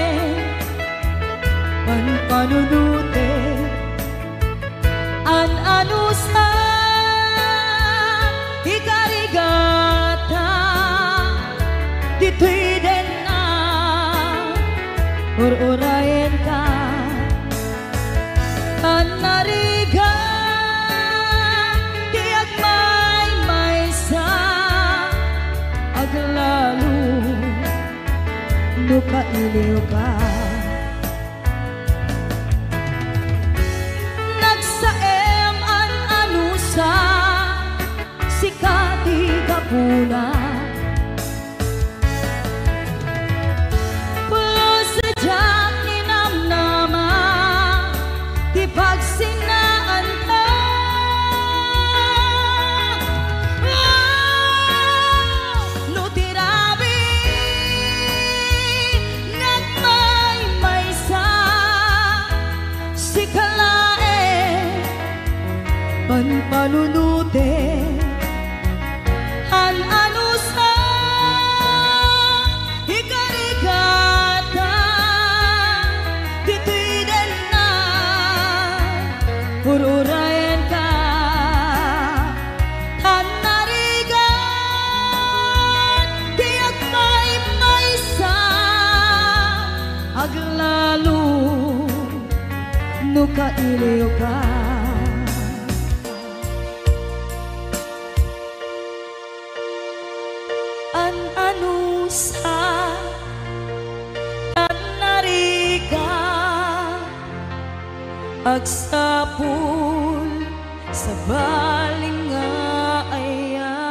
panpanunute an-ano sa ikarigata dito'y din na or-orayan ka an-narigan tiyak may sa aglalo no kailiw ka nagsaem an-ano sa sikati kapuna pulo sa diyang ninamnama di pagsinaan ka no tirabi panpanunute an-ano sa ikarigata dito'y din na ururayan ka an-narigan tiyak may sa aglalo no kailiw ka an-ano sa an-narigan agsapul sa baling nga ayan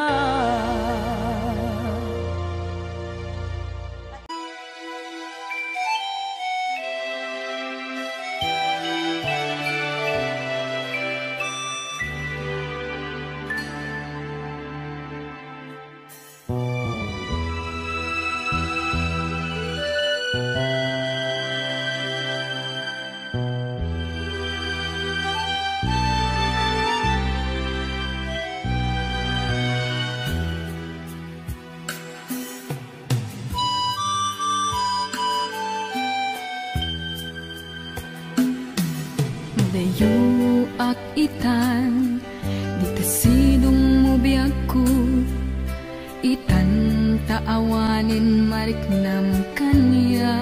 Dayo ak itan di tasidong mo biyagku itan taawanin mariknam kanya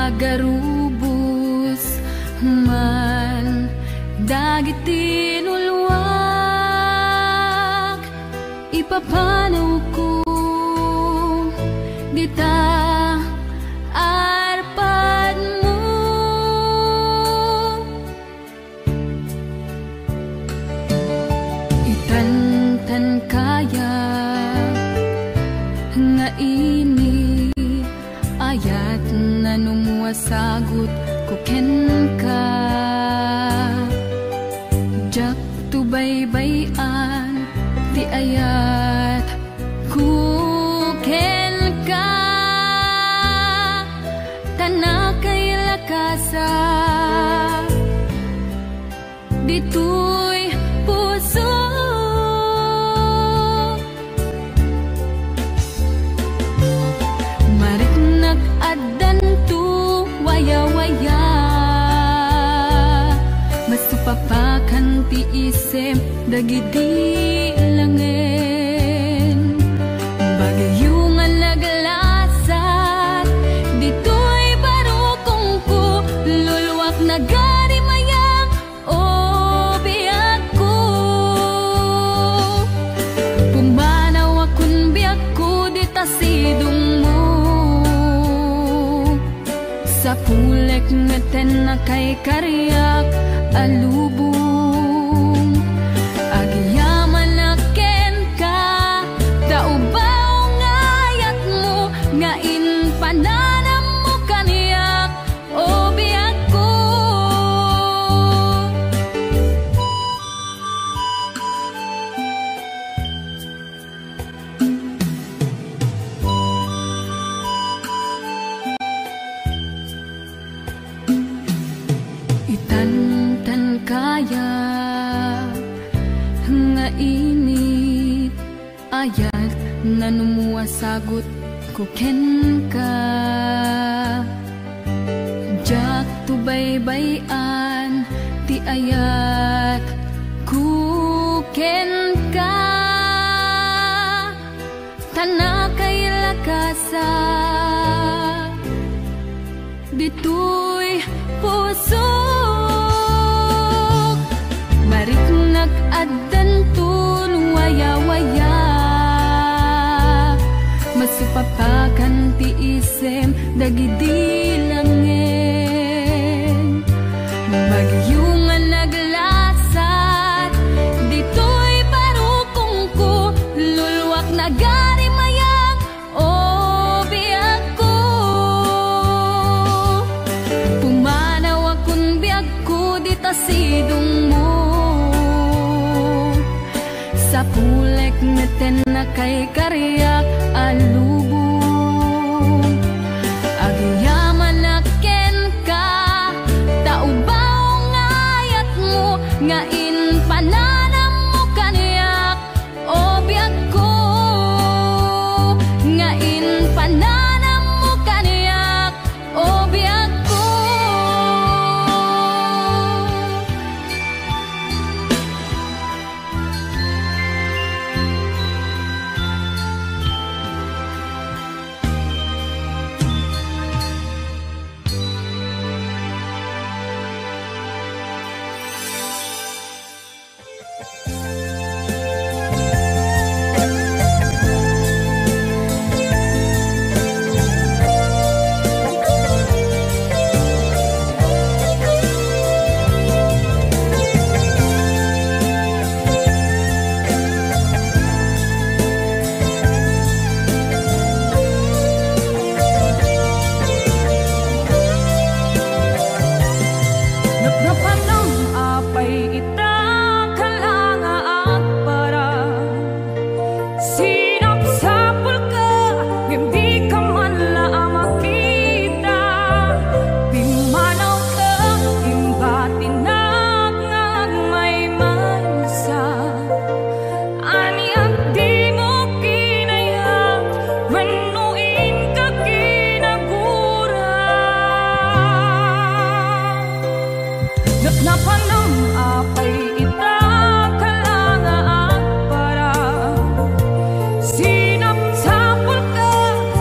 agarubos man dagit tinulwak ipapanaw ko dita arpad mo itan kaya sagut ko ken ka. Jak tu bay-bayan ti ayat ku ken ka. Tanakay lakasa dito'y puso. Mariknak adan tu waya-waya, masupapakan ti isem dagiti langen. Bagayungan naglasat dito'y barukong ko, luluwak na gari mayang o biyak ko. Pumanaw akong biyak ko dita sidong mo, sa pulek ngeten na kay karyak alubong. Agyaman na ken ka, taubaw ngayat mo, ngain pananam mo kaniyak o biyak ko. Itan-tan kaya nga init ayat na numuwasagot ko ken ka. Jak tu bay-bayan ti ayat ku ken ka. Tanakay lakasa dito'y puso. Mariknak adan tun waya-waya, masupapakan ti isem dagidi langen. Magyungan naglasat dito'y barukong ko, luluwak na gari mayang o biyak ko. Pumanaw akong biyak ko dita sidong mo, sa pulek ngeten na kay karyak alubong. Agyaman na ken ka, taubaw ngayat mo, ngain pananam mo kaniyak o biyak ko. Ngain pananam mo kaniyak o biyak ko. Napanong apay ita kalanga akbara, sinapsapul ka, hindi ka man lang makita. Pimanaw ka, imbatinag ngag may mansa. Ani ang di mo kinaya, manuin ka kinagura. Napanong apay ita kalanga akbara, sinapsapul ka,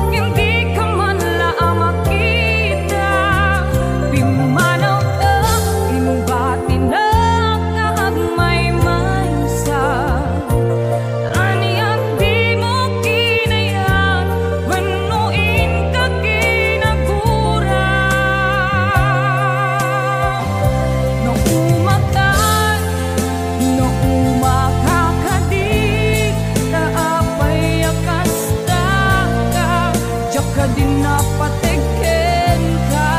hindi ka man lang makita. Pimanaw ka, imbatinag ngag may mansa. Ani ang di mo kinaya, manuin ka kinagura. Din napatikin ka.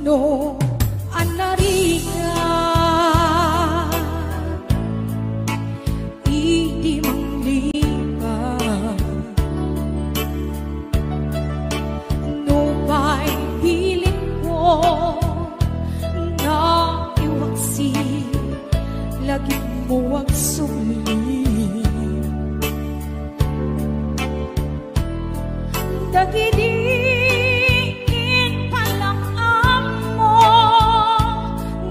no anariga idi mangliba no bay pilit ko na iwaksi lagi mo ang sumli dagidiin palang amo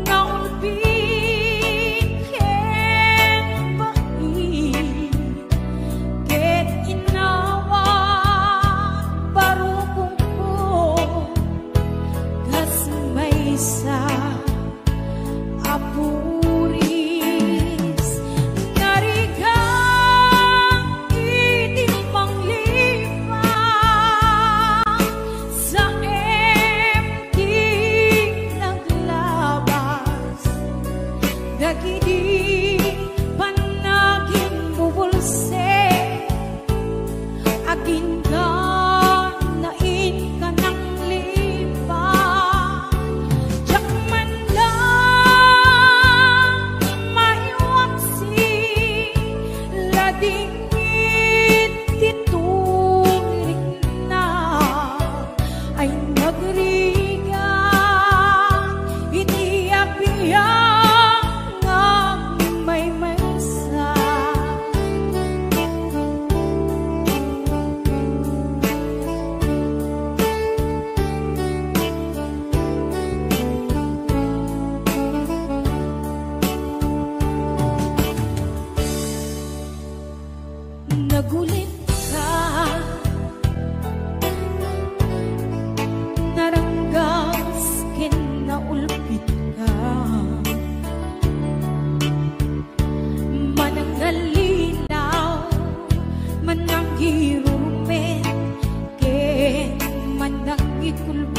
na ulbiken bahi ket inawa barukong ko gas may sa apuris narigang itimang lipang sa empty naglabas dagidi panaging bubulse agin ka nain ka ng lipang jak man lang maiwaksi lading ititulik na ay nagriga iniapiyang ang may maysa nagulit ka naranggas kinaulpit ka mananggalilaw mananggirumen ken manangikulba